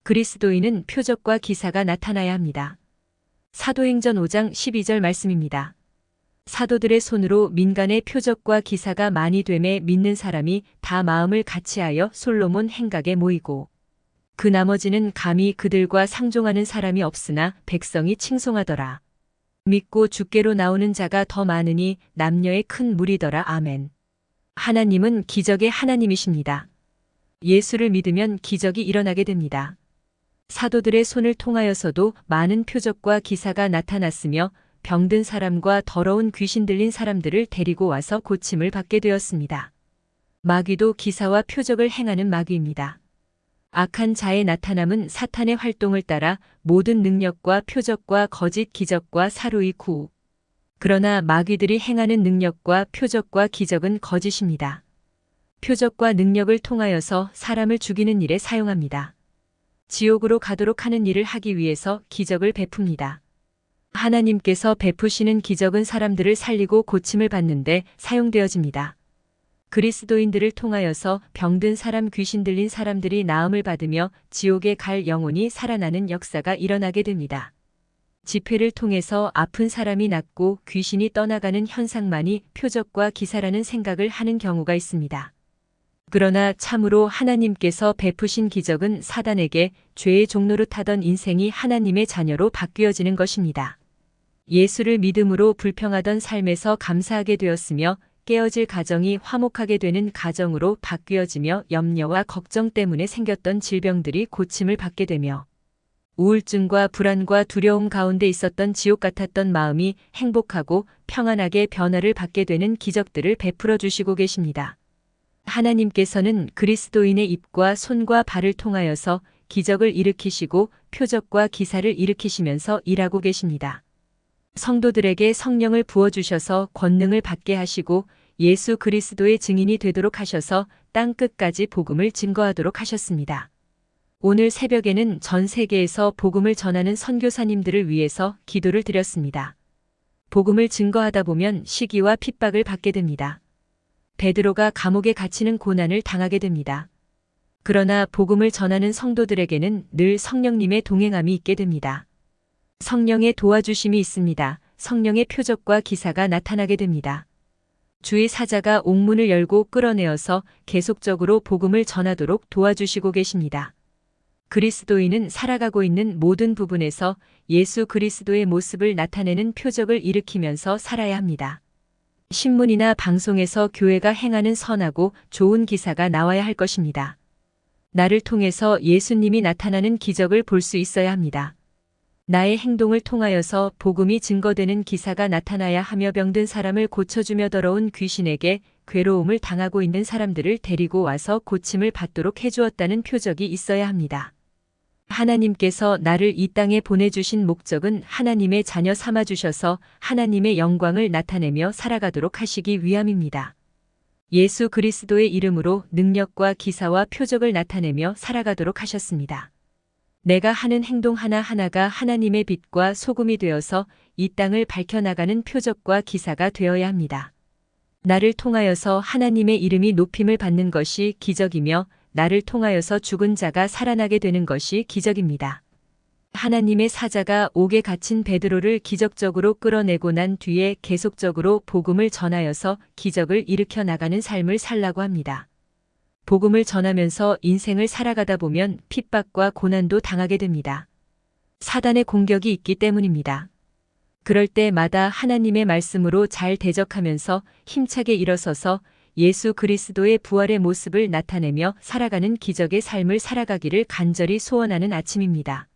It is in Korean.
그리스도인은 표적과 기사가 나타나야 합니다. 사도행전 5장 12절 말씀입니다. 사도들의 손으로 민간의 표적과 기사가 많이 되매 믿는 사람이 다 마음을 같이하여 솔로몬 행각에 모이고 그 나머지는 감히 그들과 상종하는 사람이 없으나 백성이 칭송하더라. 믿고 주께로 나오는 자가 더 많으니 남녀의 큰 무리더라. 아멘. 하나님은 기적의 하나님이십니다. 예수를 믿으면 기적이 일어나게 됩니다. 사도들의 손을 통하여서도 많은 표적과 기사가 나타났으며 병든 사람과 더러운 귀신 들린 사람들을 데리고 와서 고침을 받게 되었습니다. 마귀도 기사와 표적을 행하는 마귀입니다. 악한 자의 나타남은 사탄의 활동을 따라 모든 능력과 표적과 거짓 기적과 사루이 구. 그러나 마귀들이 행하는 능력과 표적과 기적은 거짓입니다. 표적과 능력을 통하여서 사람을 죽이는 일에 사용합니다. 지옥으로 가도록 하는 일을 하기 위해서 기적을 베풉니다. 하나님께서 베푸시는 기적은 사람들을 살리고 고침을 받는데 사용되어집니다. 그리스도인들을 통하여서 병든 사람, 귀신 들린 사람들이 나음을 받으며 지옥에 갈 영혼이 살아나는 역사가 일어나게 됩니다. 집회를 통해서 아픈 사람이 낫고 귀신이 떠나가는 현상만이 표적과 기사라는 생각을 하는 경우가 있습니다. 그러나 참으로 하나님께서 베푸신 기적은 사단에게 죄의 종로로 타던 인생이 하나님의 자녀로 바뀌어지는 것입니다. 예수를 믿음으로 불평하던 삶에서 감사하게 되었으며 깨어질 가정이 화목하게 되는 가정으로 바뀌어지며 염려와 걱정 때문에 생겼던 질병들이 고침을 받게 되며 우울증과 불안과 두려움 가운데 있었던 지옥 같았던 마음이 행복하고 평안하게 변화를 받게 되는 기적들을 베풀어 주시고 계십니다. 하나님께서는 그리스도인의 입과 손과 발을 통하여서 기적을 일으키시고 표적과 기사를 일으키시면서 일하고 계십니다. 성도들에게 성령을 부어주셔서 권능을 받게 하시고 예수 그리스도의 증인이 되도록 하셔서 땅 끝까지 복음을 증거하도록 하셨습니다. 오늘 새벽에는 전 세계에서 복음을 전하는 선교사님들을 위해서 기도를 드렸습니다. 복음을 증거하다 보면 시기와 핍박을 받게 됩니다. 베드로가 감옥에 갇히는 고난을 당하게 됩니다. 그러나 복음을 전하는 성도들에게는 늘 성령님의 동행함이 있게 됩니다. 성령의 도와주심이 있습니다. 성령의 표적과 기사가 나타나게 됩니다. 주의 사자가 옥문을 열고 끌어내어서 계속적으로 복음을 전하도록 도와주시고 계십니다. 그리스도인은 살아가고 있는 모든 부분에서 예수 그리스도의 모습을 나타내는 표적을 일으키면서 살아야 합니다. 신문이나 방송에서 교회가 행하는 선하고 좋은 기사가 나와야 할 것입니다. 나를 통해서 예수님이 나타나는 기적을 볼 수 있어야 합니다. 나의 행동을 통하여서 복음이 증거되는 기사가 나타나야 하며 병든 사람을 고쳐주며 더러운 귀신에게 괴로움을 당하고 있는 사람들을 데리고 와서 고침을 받도록 해주었다는 표적이 있어야 합니다. 하나님께서 나를 이 땅에 보내주신 목적은 하나님의 자녀 삼아주셔서 하나님의 영광을 나타내며 살아가도록 하시기 위함입니다. 예수 그리스도의 이름으로 능력과 기사와 표적을 나타내며 살아가도록 하셨습니다. 내가 하는 행동 하나하나가 하나님의 빛과 소금이 되어서 이 땅을 밝혀나가는 표적과 기사가 되어야 합니다. 나를 통하여서 하나님의 이름이 높임을 받는 것이 기적이며 나를 통하여서 죽은 자가 살아나게 되는 것이 기적입니다. 하나님의 사자가 옥에 갇힌 베드로를 기적적으로 끌어내고 난 뒤에 계속적으로 복음을 전하여서 기적을 일으켜 나가는 삶을 살라고 합니다. 복음을 전하면서 인생을 살아가다 보면 핍박과 고난도 당하게 됩니다. 사단의 공격이 있기 때문입니다. 그럴 때마다 하나님의 말씀으로 잘 대적하면서 힘차게 일어서서 예수 그리스도의 부활의 모습을 나타내며 살아가는 기적의 삶을 살아가기를 간절히 소원하는 아침입니다.